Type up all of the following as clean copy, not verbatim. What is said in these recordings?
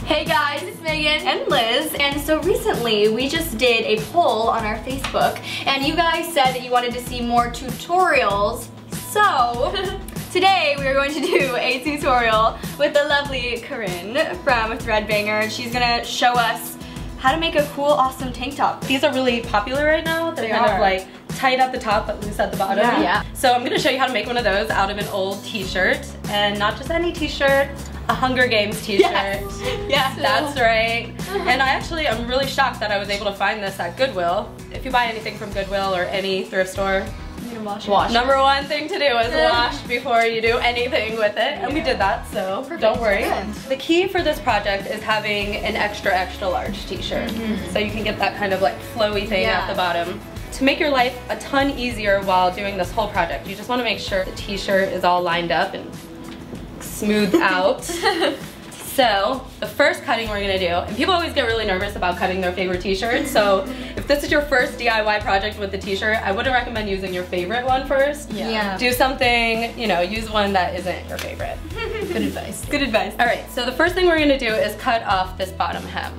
Hey guys, it's Megan and Liz, and so recently we just did a poll on our Facebook and you guys said that you wanted to see more tutorials, so today we are going to do a tutorial with the lovely Corinne from Threadbanger. She's gonna show us how to make a cool, awesome tank top. these are really popular right now. They're kind of like tight at the top but loose at the bottom. Yeah. So I'm gonna show you how to make one of those out of an old t-shirt, and not just any t-shirt, a Hunger Games t-shirt. Yes, that's right. And I'm really shocked that I was able to find this at Goodwill. If you buy anything from Goodwill or any thrift store, wash. Number one thing to do is wash before you do anything with it, and we did that, so don't worry. The key for this project is having an extra large t-shirt, so you can get that kind of like flowy thing at the bottom. To make your life a ton easier while doing this whole project, you just want to make sure the t-shirt is all lined up and smoothed out. So the first cutting we're gonna do, and people always get really nervous about cutting their favorite t-shirt, so if this is your first DIY project with the t-shirt, I wouldn't recommend using your favorite one first. Yeah. Do something, use one that isn't your favorite. Good advice. Good advice. All right, so the first thing we're gonna do is cut off this bottom hem.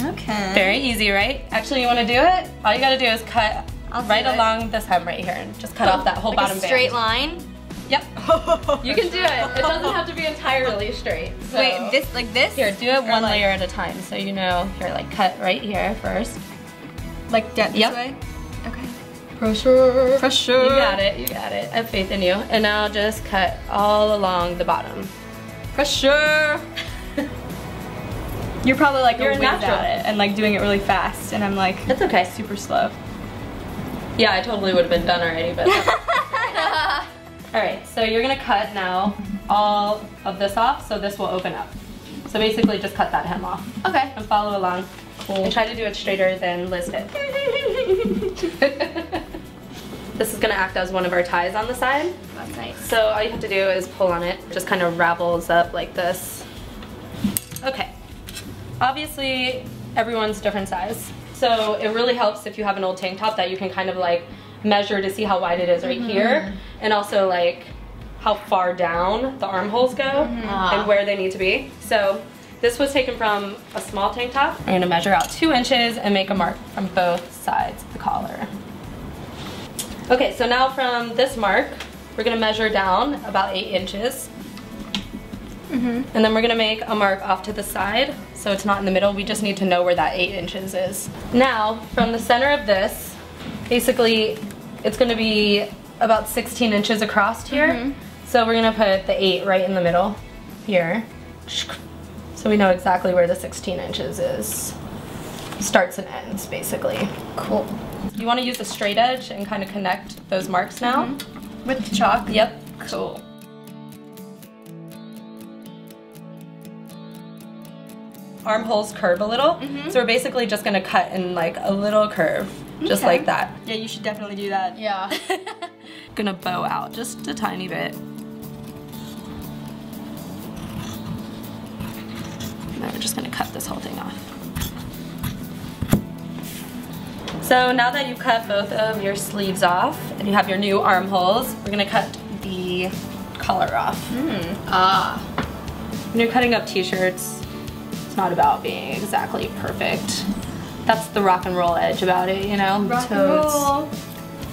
Okay. Very easy, right? Actually, you wanna do it? All you gotta do is cut right along this hem right here, and just cut off that whole bottom band. Straight line? Yep. You can do it. It doesn't have to be entirely straight. So. Wait, this, like this? Here, do it one layer at a time. So here, like cut right here first. Like that this way? Okay. Pressure. Pressure. You got it, I have faith in you. And now just cut all along the bottom. Pressure. You're probably like You're a whiz at it and like doing it really fast, and I'm like, it's okay. Super slow. Yeah, I totally would have been done already, but. Alright, so you're gonna cut now all of this off, so this will open up. So basically just cut that hem off. Okay. And follow along. Cool. And try to do it straighter than Liz did. This is gonna act as one of our ties on the side. That's nice. So all you have to do is pull on it. Just kind of ravels up like this. Okay. Obviously, everyone's different size. So it really helps if you have an old tank top that you can kind of like measure to see how wide it is right here, and also like how far down the armholes go and where they need to be. So this was taken from a small tank top. I'm gonna measure out 2 inches and make a mark from both sides of the collar. Okay, so now from this mark, we're gonna measure down about 8 inches. And then we're gonna make a mark off to the side, so it's not in the middle. We just need to know where that 8 inches is. Now, from the center of this, basically, it's gonna be about 16 inches across here. So we're gonna put the 8 right in the middle here. So we know exactly where the 16 inches is. Starts and ends, basically. Cool. You wanna use a straight edge and kind of connect those marks now. With the chalk? Yep. Cool. Armholes curve a little, so we're basically just gonna cut in like a little curve, just like that. Yeah, you should definitely do that. Yeah. Gonna bow out just a tiny bit. Now we're just gonna cut this whole thing off. So now that you've cut both of your sleeves off and you have your new armholes, we're gonna cut the collar off. When you're cutting up t-shirts, it's not about being exactly perfect. That's the rock and roll edge about it, Rock and roll.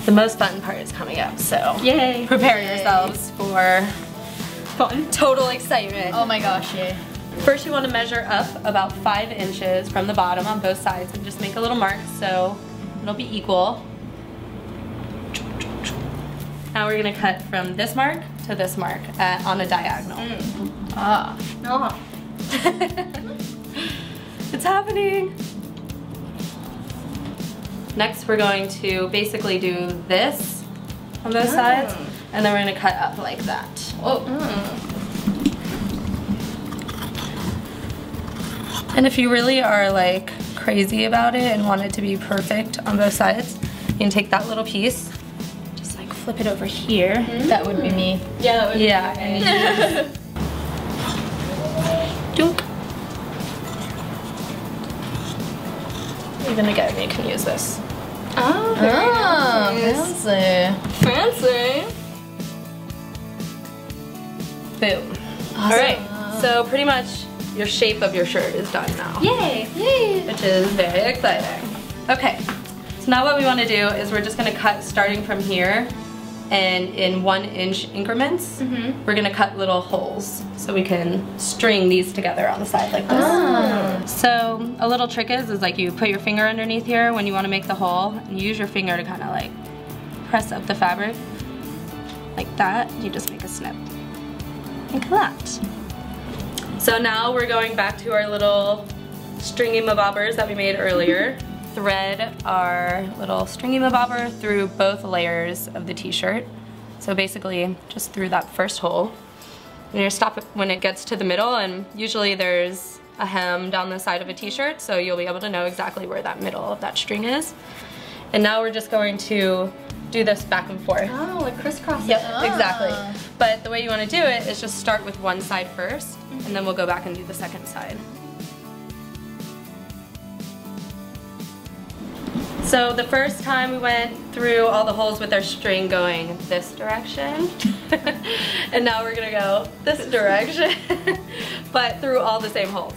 The most fun part is coming up, so Yay. prepare yourselves for Fun. total excitement. Oh my gosh, yeah. First you want to measure up about 5 inches from the bottom on both sides and just make a little mark so it'll be equal. Now we're going to cut from this mark to this mark on a diagonal. It's happening! Next we're going to basically do this on both sides, and then we're going to cut up like that. And if you really are like crazy about it and want it to be perfect on both sides, you can take that little piece, just like flip it over here. That would be me. Yeah, that would be and Dunk. Even again, you can use this. Oh, fancy. Fancy. Boom. Awesome. Alright, so pretty much your shape of your shirt is done now. Yay! Yay! Which is very exciting. Okay, so now what we want to do is we're just going to cut starting from here, and in 1-inch increments, we're going to cut little holes so we can string these together on the side like this. Oh. So a little trick is like you put your finger underneath here when you want to make the hole, and you use your finger to kind of like press up the fabric like that. You just make a snip like that. So now we're going back to our little stringy mabobbers that we made earlier. Thread our little stringy mabobber through both layers of the t-shirt. So basically just through that first hole. And you stop it when it gets to the middle, and usually there's a hem down the side of a t-shirt, so you'll be able to know exactly where that middle of that string is. And now we're just going to do this back and forth. Oh, like crisscross. Yep, exactly. But the way you want to do it is just start with one side first, and then we'll go back and do the second side. So the first time we went through all the holes with our string going this direction, and now we're gonna go this direction, but through all the same holes.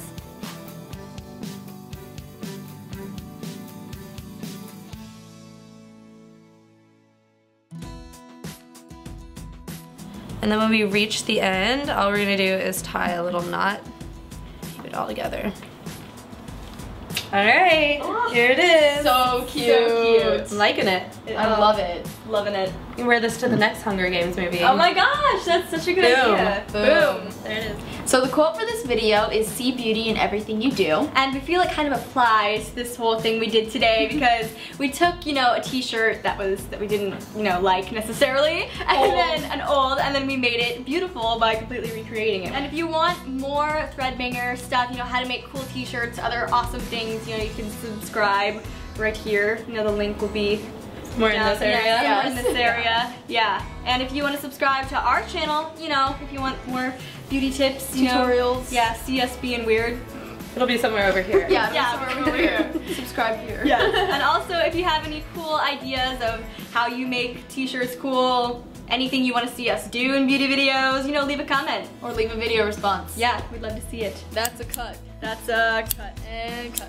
And then when we reach the end, all we're gonna do is tie a little knot, keep it all together. All right, here it is. So cute. So cute. I'm liking it. I love it. Loving it. You can wear this to the next Hunger Games movie. Oh my gosh, that's such a good idea. Boom. There it is. So the quote for this video is "See beauty in everything you do," and we feel it kind of applies to this whole thing we did today because we took, you know, a t-shirt that we didn't, you know, like necessarily, and then we made it beautiful by completely recreating it. And if you want more Threadbanger stuff, you know, how to make cool t-shirts, other awesome things, you know, you can subscribe right here. You know, the link will be More in this area. Yeah, in this area. Yeah. And if you want to subscribe to our channel, you know, if you want more beauty tips, Tutorials. know, yeah, see us being weird. It'll be somewhere over here. Yeah, somewhere over here. Subscribe here. Yeah. And also, if you have any cool ideas of how you make t-shirts cool, anything you want to see us do in beauty videos, you know, leave a comment. Or leave a video response. Yeah, we'd love to see it. That's a cut. That's a cut. And cut.